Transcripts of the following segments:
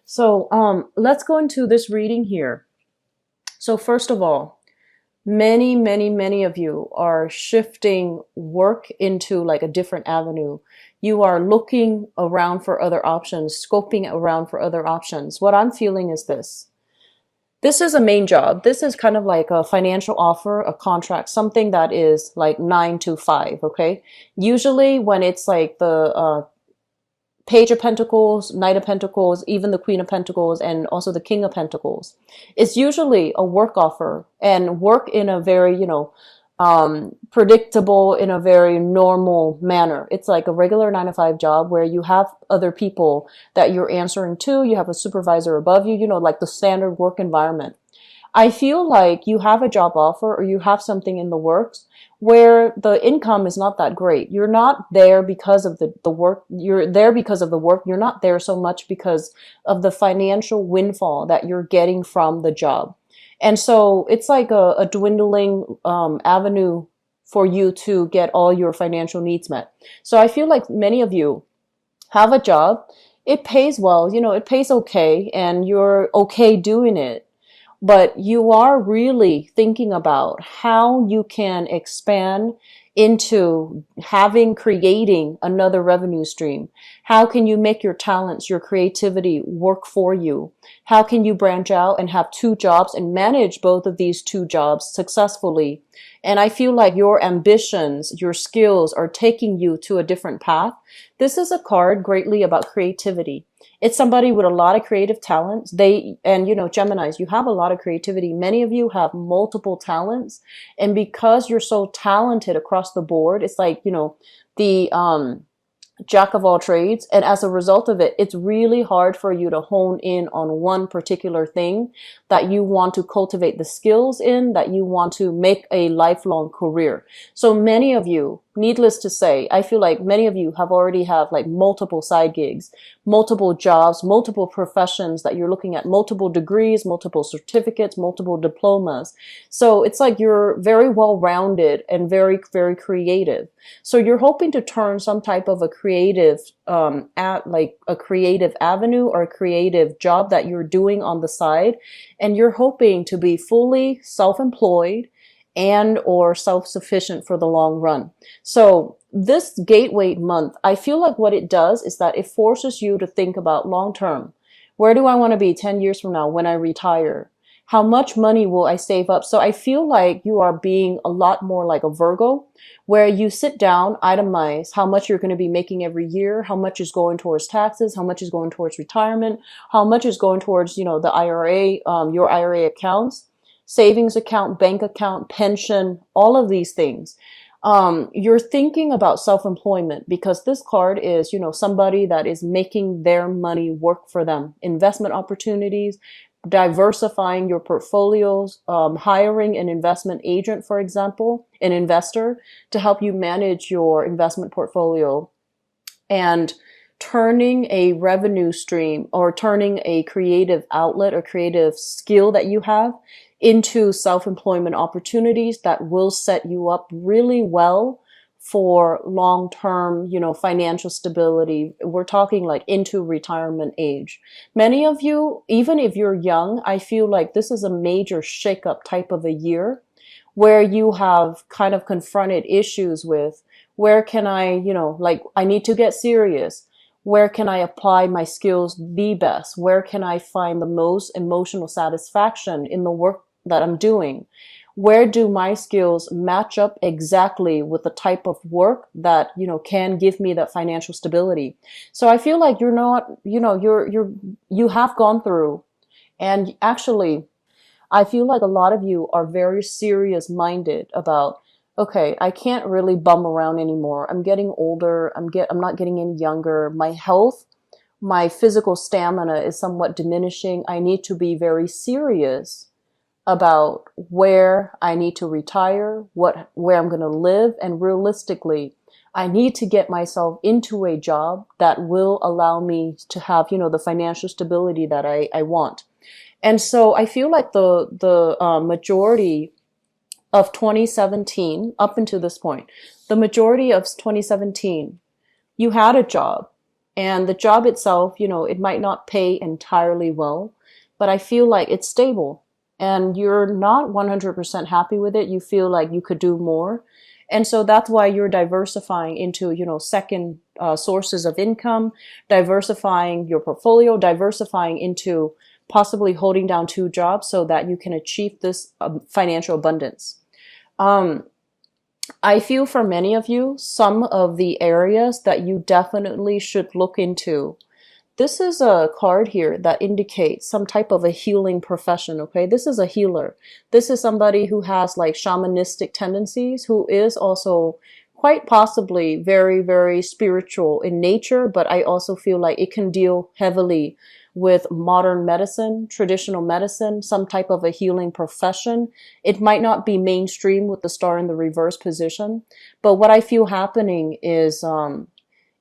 So let's go into this reading here. So first of all, many of you are shifting work into like a different avenue. You are looking around for other options, scoping around for other options. What I'm feeling is this. This is a main job. This is kind of like a financial offer, a contract, something that is like 9 to 5, okay? Usually when it's like the Page of Pentacles, Knight of Pentacles, even the Queen of Pentacles, and also the King of Pentacles. It's usually a work offer and work in a very, predictable, in a very normal manner. It's like a regular 9 to 5 job where you have other people that you're answering to. You have a supervisor above you, like the standard work environment. I feel like you have a job offer or you have something in the works where the income is not that great. You're not there because of the work. You're there because of the work. You're not there so much because of the financial windfall that you're getting from the job. And so it's like a dwindling avenue for you to get all your financial needs met. So I feel like many of you have a job. It pays well, it pays okay, and you're okay doing it, but you are really thinking about how you can expand into creating another revenue stream. How can you make your talents, your creativity work for you? How can you branch out and have 2 jobs and manage both of these 2 jobs successfully? And I feel like your ambitions, your skills are taking you to a different path. This is a card greatly about creativity. It's somebody with a lot of creative talents. Geminis, you have a lot of creativity. Many of you have multiple talents. And because you're so talented across the board, it's like, the jack of all trades. And as a result of it, it's really hard for you to hone in on one particular thing that you want to cultivate the skills in, that you want to make a lifelong career. So many of you, needless to say, I feel like many of you already have like multiple side gigs, multiple jobs, multiple professions that you're looking at, multiple degrees, multiple certificates, multiple diplomas. So it's like you're very well rounded and very, very creative. So you're hoping to turn some type of a creative, like a creative avenue or a creative job that you're doing on the side. And you're hoping to be fully self-employed and or self-sufficient for the long run. So this gateway month, I feel like what it does is that it forces you to think about long term. Where do I want to be 10 years from now when I retire? How much money will I save up? So I feel like you are being a lot more like a Virgo, where you sit down, itemize how much you're going to be making every year, how much is going towards taxes, how much is going towards retirement, how much is going towards, the IRA, your IRA accounts, savings account, bank account, pension, all of these things. You're thinking about self-employment because this card is, somebody that is making their money work for them. Investment opportunities, diversifying your portfolios, hiring an investment agent, for example, an investor to help you manage your investment portfolio, and turning a revenue stream or turning a creative outlet or creative skill that you have into self-employment opportunities that will set you up really well for long-term, financial stability. We're talking like into retirement age. Many of you, even if you're young, I feel like this is a major shakeup type of a year where you have kind of confronted issues with where can I, like I need to get serious. Where can I apply my skills the best? Where can I find the most emotional satisfaction in the work that I'm doing? Where do my skills match up exactly with the type of work that, can give me that financial stability? So I feel like you're not, you have gone through, and actually, I feel like a lot of you are very serious minded about, okay, I can't really bum around anymore. I'm getting older. I'm not getting any younger. My health, my physical stamina is somewhat diminishing. I need to be very serious about where I need to retire, where I'm going to live, and realistically, I need to get myself into a job that will allow me to have, the financial stability that I want. And so I feel like the majority of 2017 up until this point, the majority of 2017, you had a job And the job itself, it might not pay entirely well, but I feel like it's stable and you're not 100% happy with it. You feel like you could do more. And so that's why you're diversifying into, second sources of income, diversifying your portfolio, diversifying into possibly holding down two jobs so that you can achieve this financial abundance. Um, I feel for many of you, some of the areas that you definitely should look into. This is a card here that indicates some type of a healing profession, okay? This is a healer. This is somebody who has like shamanistic tendencies, who is also quite possibly very, very spiritual in nature, but I also feel like it can deal heavily with modern medicine, traditional medicine, some type of a healing profession. It might not be mainstream with the star in the reverse position, but what I feel happening is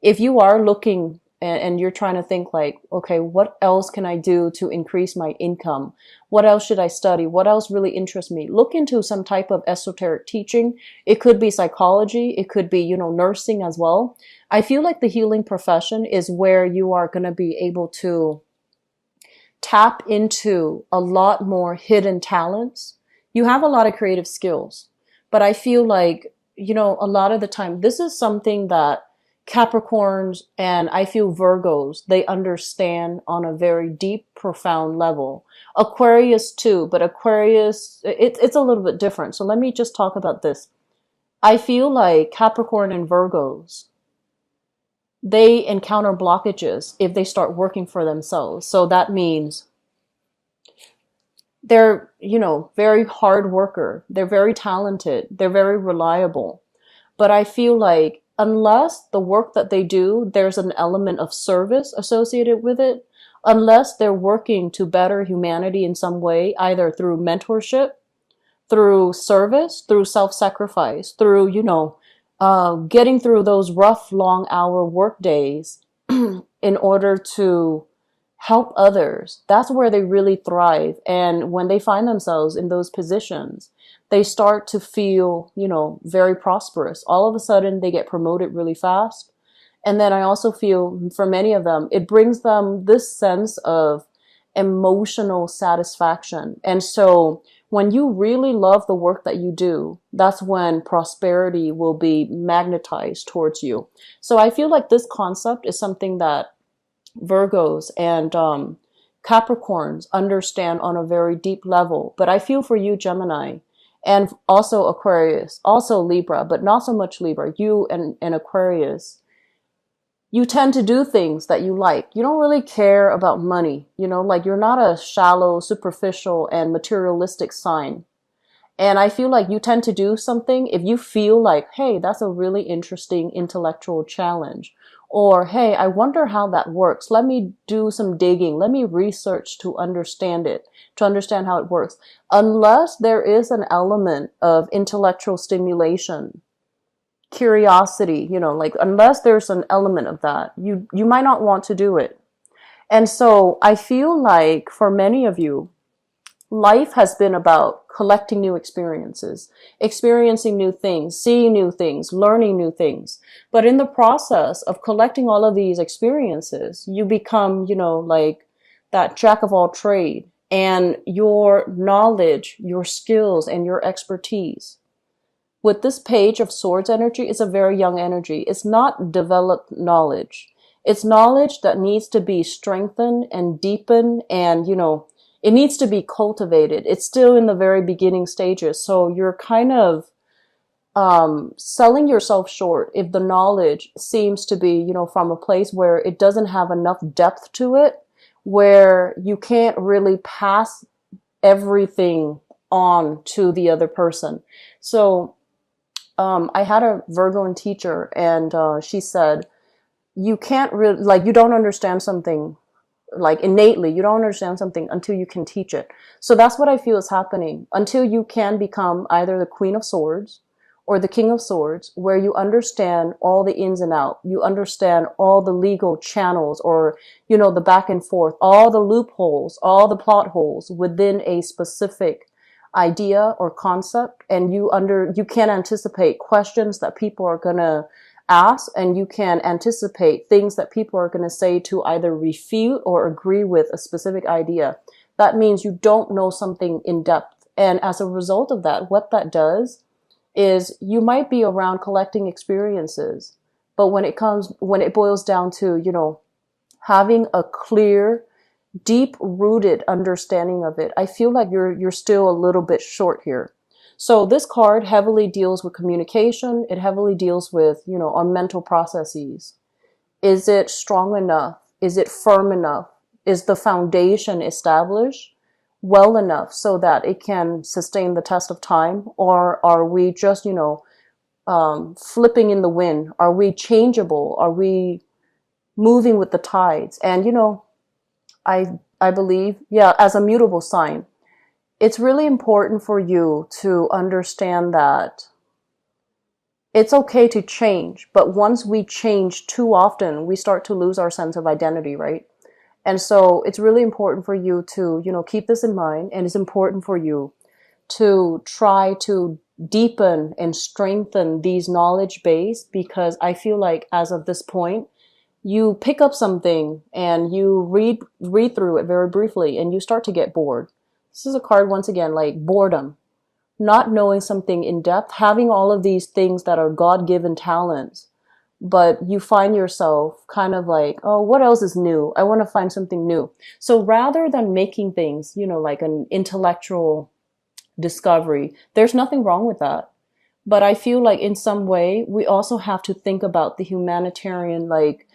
if you are looking and you're trying to think like, okay, what else can I do to increase my income? What else should I study? What else really interests me? Look into some type of esoteric teaching. It could be psychology. It could be, nursing as well. I feel like the healing profession is where you are going to be able to tap into a lot more hidden talents. You have a lot of creative skills, but I feel like, a lot of the time, this is something that Capricorns and I feel Virgos, they understand on a very deep, profound level. Aquarius too, but Aquarius, it's a little bit different. So let me just talk about this. I feel like Capricorn and Virgos, they encounter blockages if they start working for themselves. So that means they're, very hard worker. They're very talented. They're very reliable. But I feel like unless the work that they do, there's an element of service associated with it, unless they're working to better humanity in some way, either through mentorship, through service, through self-sacrifice, through, getting through those rough, long hour work days in order to help others. That's where they really thrive. And when they find themselves in those positions, they start to feel, very prosperous. All of a sudden, they get promoted really fast. And then I also feel for many of them, it brings them this sense of emotional satisfaction. And so when you really love the work that you do, that's when prosperity will be magnetized towards you. So I feel like this concept is something that Virgos and Capricorns understand on a very deep level. But I feel for you, Gemini, and also Aquarius, also Libra, but not so much Libra, you and Aquarius, you tend to do things that you like. You don't really care about money, like you're not a shallow, superficial, and materialistic sign. And I feel like you tend to do something if you feel like, hey, that's a really interesting intellectual challenge. Or, hey, I wonder how that works. Let me do some digging. Let me research to understand it, to understand how it works. Unless there is an element of intellectual stimulation, curiosity, like unless there's an element of that, you might not want to do it. And so I feel like for many of you, life has been about collecting new experiences, experiencing new things, seeing new things, learning new things. But in the process of collecting all of these experiences, you become, like that jack of all trade, and your knowledge, your skills, and your expertise. With this Page of Swords energy, it's a very young energy. It's not developed knowledge. It's knowledge that needs to be strengthened and deepened and, it needs to be cultivated. It's still in the very beginning stages. So you're kind of selling yourself short if the knowledge seems to be, from a place where it doesn't have enough depth to it, where you can't really pass everything on to the other person. So I had a Virgoan teacher, and she said, you can't really, like, you don't understand something like innately, you don't understand something until you can teach it. So that's what I feel is happening. Until you can become either the Queen of Swords or the King of Swords, where you understand all the ins and outs, you understand all the legal channels, or, the back and forth, all the loopholes, all the plot holes within a specific idea or concept, and you can anticipate questions that people are gonna ask and you can anticipate things that people are going to say to either refute or agree with a specific idea. That means you don't know something in depth. And as a result of that, what that does is you might be around collecting experiences, but when it boils down to, having a clear, deep rooted understanding of it, I feel like you're still a little bit short here. So this card heavily deals with communication. It heavily deals with, our mental processes. Is it strong enough? Is it firm enough? Is the foundation established well enough so that it can sustain the test of time? Or are we just, flipping in the wind? Are we changeable? Are we moving with the tides? And, I believe, yeah, as a mutable sign, it's really important for you to understand that it's okay to change, but once we change too often, we start to lose our sense of identity, right? And so it's really important for you to, keep this in mind, and it's important for you to try to deepen and strengthen these knowledge base, because I feel like as of this point, you pick up something and you read through it very briefly and you start to get bored. This is a card, once again, like boredom, not knowing something in depth, having all of these things that are God-given talents, but you find yourself kind of like, oh, what else is new? I want to find something new. So rather than making things, like an intellectual discovery, there's nothing wrong with that. But I feel like in some way, we also have to think about the humanitarian, like,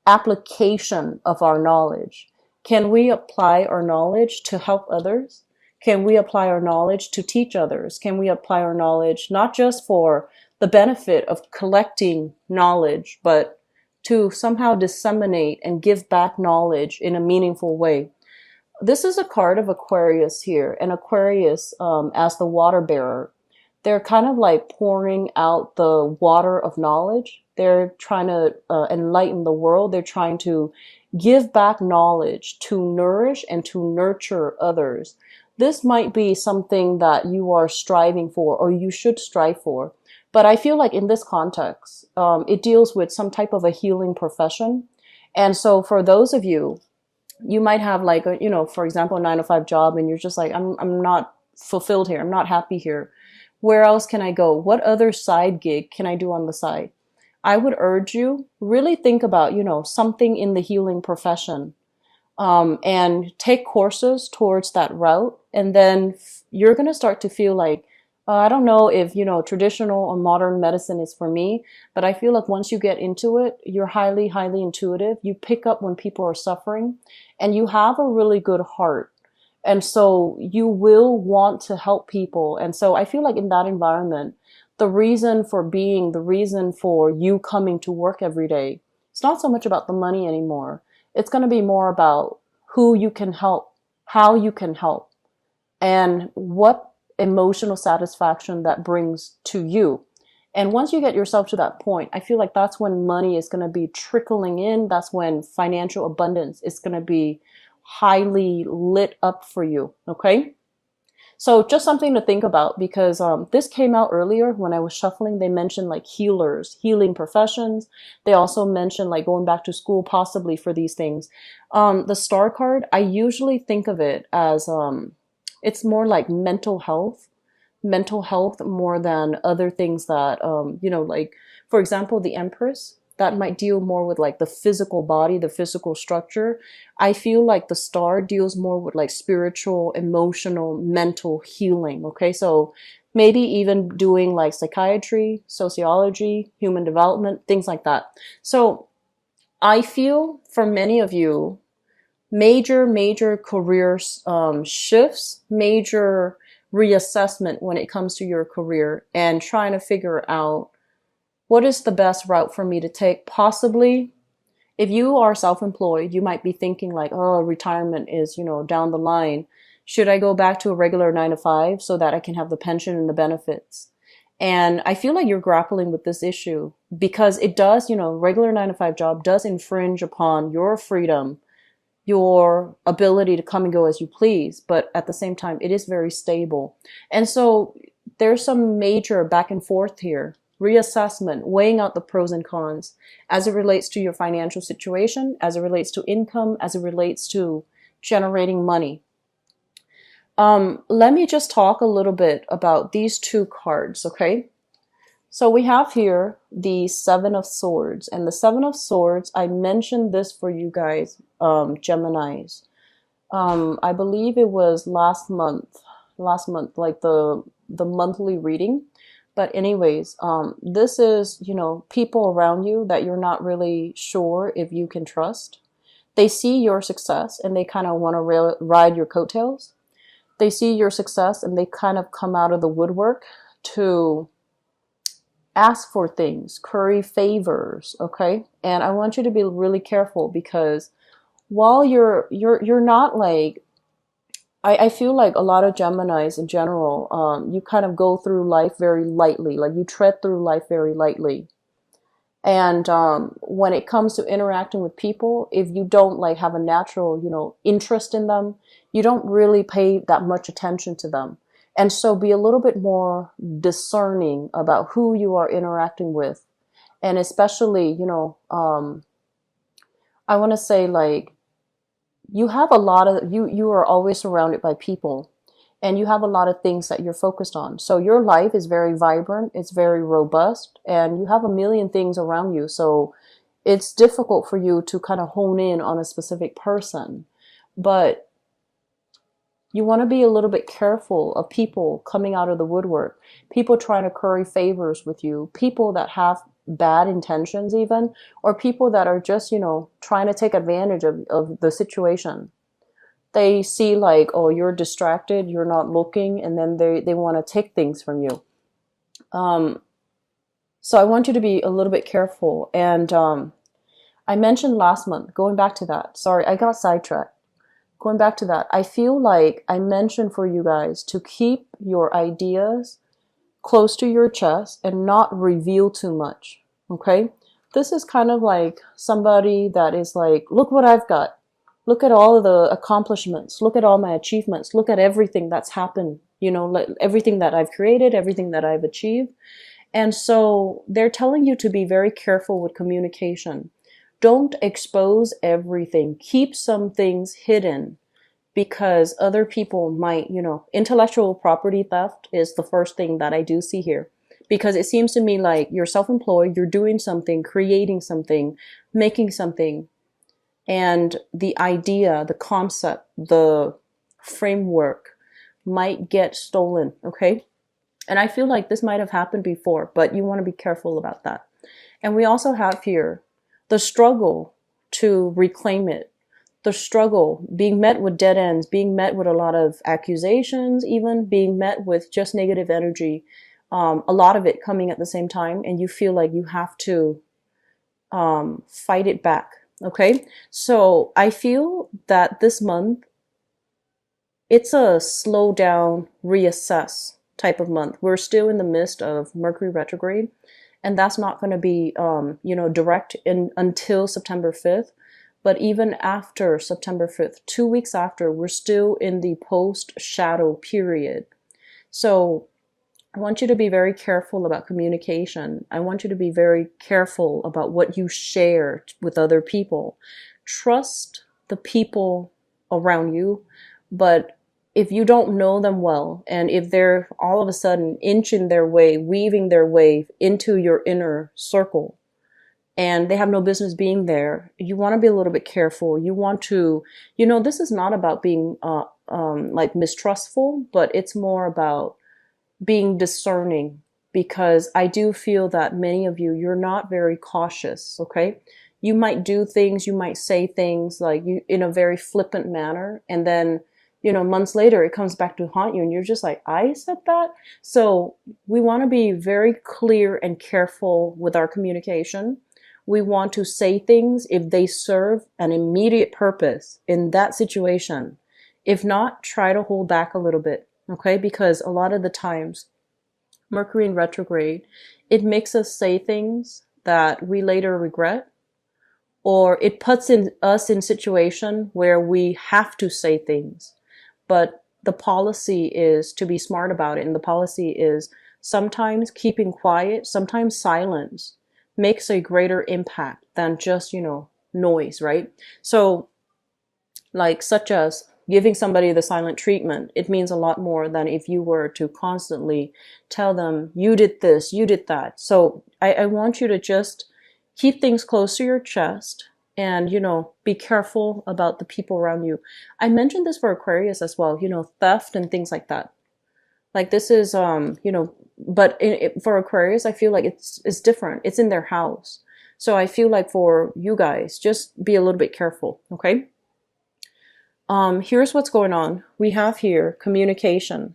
application of our knowledge. Can we apply our knowledge to help others? Can we apply our knowledge to teach others? Can we apply our knowledge not just for the benefit of collecting knowledge, but to somehow disseminate and give back knowledge in a meaningful way? This is a card of Aquarius here, and Aquarius, as the water bearer, they're kind of like pouring out the water of knowledge. They're trying to enlighten the world. They're trying to give back knowledge to nourish and to nurture others. This might be something that you are striving for, or you should strive for. But I feel like in this context, it deals with some type of a healing profession. And so for those of you, you might have like a, for example, a 9 to 5 job, and you're just like, I'm not fulfilled here. I'm not happy here. Where else can I go? What other side gig can I do on the side? I would urge you really think about, something in the healing profession, and take courses towards that route. And then you're going to start to feel like, I don't know if, traditional or modern medicine is for me, but I feel like once you get into it, you're highly, highly intuitive. You pick up when people are suffering, and you have a really good heart. And so you will want to help people. And so I feel like in that environment, the reason for being, the reason for you coming to work every day, it's not so much about the money anymore. It's going to be more about who you can help, how you can help, and what emotional satisfaction that brings to you. And once you get yourself to that point, I feel like that's when money is going to be trickling in. That's when financial abundance is going to be highly lit up for you. Okay. So just something to think about, because this came out earlier when I was shuffling. They mentioned like healers, healing professions. They also mentioned like going back to school possibly for these things. The star card, I usually think of it as it's more like mental health more than other things that, like, for example, the Empress, that might deal more with like the physical body, the physical structure. I feel like the star deals more with like spiritual, emotional, mental healing. Okay. So maybe even doing like psychiatry, sociology, human development, things like that. So I feel for many of you, major career shifts, major reassessment when it comes to your career, and trying to figure out what is the best route for me to take. Possibly, if you are self-employed, you might be thinking like, oh, retirement is, down the line. Should I go back to a regular 9 to 5 so that I can have the pension and the benefits? And I feel like you're grappling with this issue because it does, regular 9 to 5 job does infringe upon your freedom, your ability to come and go as you please, but at the same time, it is very stable. And so there's some major back and forth here. reassessment, weighing out the pros and cons as it relates to your financial situation, as it relates to income, as it relates to generating money. Let me just talk a little bit about these two cards, okay? So we have here the Seven of Swords, and the Seven of Swords, I mentioned this for you guys, Geminis. I believe it was last month, like the monthly reading. But anyways, this is, you know, people around you that you're not really sure if you can trust. They see your success and they kind of want to ride your coattails. They see your success and they kind of come out of the woodwork to ask for things, curry favors, okay? And I want you to be really careful because while you're not like, I feel like a lot of Geminis in general, you kind of go through life very lightly, like you tread through life very lightly. And when it comes to interacting with people, if you don't like have a natural, you know, interest in them, you don't really pay that much attention to them. And so be a little bit more discerning about who you are interacting with. And especially, you know, I want to say like, you have a lot of, you are always surrounded by people and you have a lot of things that you're focused on. So your life is very vibrant, it's very robust, and you have a million things around you. So it's difficult for you to kind of hone in on a specific person. But you want to be a little bit careful of people coming out of the woodwork, people trying to curry favors with you, people that have bad intentions even, or people that are just, you know, trying to take advantage of the situation. They see like, oh, you're distracted, you're not looking, and then they want to take things from you. So I want you to be a little bit careful. And I mentioned last month, going back to that, sorry, I got sidetracked. Going back to that, I feel like I mentioned for you guys to keep your ideas close to your chest and not reveal too much, okay? This is kind of like somebody that is like, look what I've got. Look at all of the accomplishments. Look at all my achievements. Look at everything that's happened, you know, like everything that I've created, everything that I've achieved. And so they're telling you to be very careful with communication. Don't expose everything. Keep some things hidden because other people might, you know, intellectual property theft is the first thing that I do see here. Because it seems to me like you're self-employed, you're doing something, creating something, making something, and the idea, the concept, the framework might get stolen, okay? And I feel like this might have happened before, but you want to be careful about that. And we also have here the struggle to reclaim it. The struggle, being met with dead ends, being met with a lot of accusations, even being met with just negative energy, a lot of it coming at the same time, and you feel like you have to fight it back, okay? So I feel that this month, it's a slow down, reassess type of month. We're still in the midst of Mercury retrograde, and that's not going to be, you know, direct until September 5th. But even after September 5th, 2 weeks after, we're still in the post-shadow period. So I want you to be very careful about communication. I want you to be very careful about what you share with other people. Trust the people around you, but if you don't know them well, and if they're all of a sudden inching their way, weaving their way into your inner circle, and they have no business being there, you want to be a little bit careful. You want to, you know, this is not about being like mistrustful, but it's more about being discerning, because I do feel that many of you, you're not very cautious, okay? You might do things, you might say things like you in a very flippant manner, and then, you know, months later it comes back to haunt you and you're just like, I said that? So we want to be very clear and careful with our communication. We want to say things if they serve an immediate purpose in that situation. If not, try to hold back a little bit, okay? Because a lot of the times, Mercury in retrograde, it makes us say things that we later regret, or it puts us in situation where we have to say things. But the policy is to be smart about it, and the policy is sometimes keeping quiet, sometimes silence makes a greater impact than just, noise, right? So, like, such as giving somebody the silent treatment, it means a lot more than if you were to constantly tell them, you did this, you did that. So, I want you to just keep things close to your chest and, be careful about the people around you. I mentioned this for Aquarius as well, theft and things like that. Like this is, but for Aquarius, I feel like it's different. It's in their house. So I feel like for you guys, just be a little bit careful, okay? Here's what's going on. We have here communication.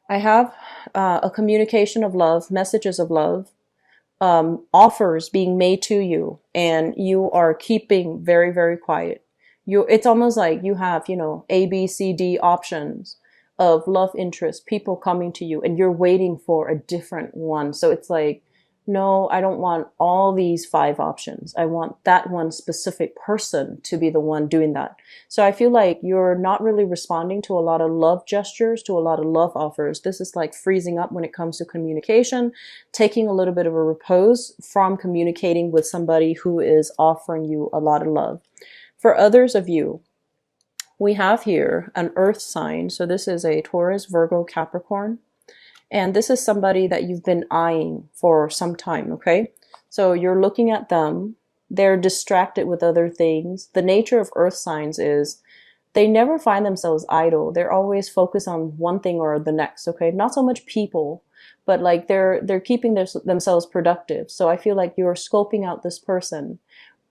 I have a communication of love, messages of love, offers being made to you, and you are keeping very, very quiet. It's almost like you have, A, B, C, D options of love interest, people coming to you, and you're waiting for a different one. So it's like, no, I don't want all these 5 options. I want that one specific person to be the one doing that. So I feel like you're not really responding to a lot of love gestures, to a lot of love offers. This is like freezing up when it comes to communication, taking a little bit of a repose from communicating with somebody who is offering you a lot of love. For others of you, we have here an earth sign. So this is a Taurus, Virgo, Capricorn. And this is somebody that you've been eyeing for some time, okay? So you're looking at them. They're distracted with other things. The nature of earth signs is they never find themselves idle. They're always focused on one thing or the next, okay? Not so much people, but like they're keeping themselves productive. So I feel like you're scoping out this person.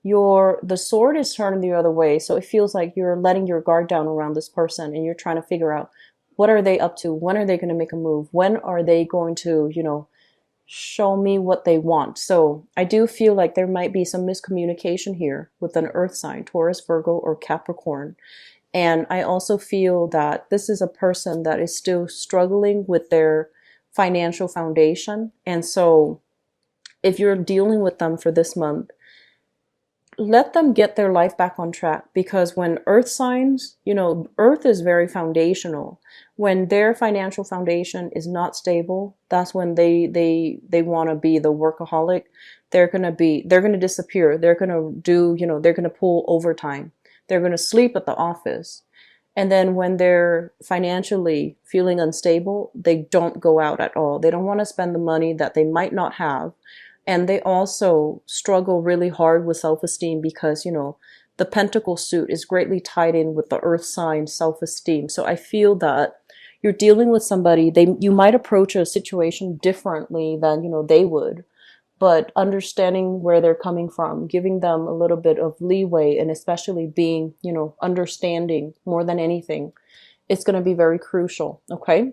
The sword is turned the other way, so it feels like you're letting your guard down around this person and you're trying to figure out, what are they up to? When are they going to make a move? When are they going to, show me what they want? So I do feel like there might be some miscommunication here with an earth sign, Taurus, Virgo, or Capricorn. And I also feel that this is a person that is still struggling with their financial foundation. And so if you're dealing with them for this month, let them get their life back on track, because when earth signs, earth is very foundational. When their financial foundation is not stable, that's when they want to be the workaholic. They're going to disappear. They're going to do, they're going to pull overtime. They're going to sleep at the office. And then when they're financially feeling unstable, they don't go out at all. They don't want to spend the money that they might not have. And they also struggle really hard with self-esteem because, the pentacle suit is greatly tied in with the earth sign self-esteem. So I feel that you're dealing with somebody, you might approach a situation differently than, they would, but understanding where they're coming from, giving them a little bit of leeway, and especially being, understanding more than anything, it's going to be very crucial. Okay.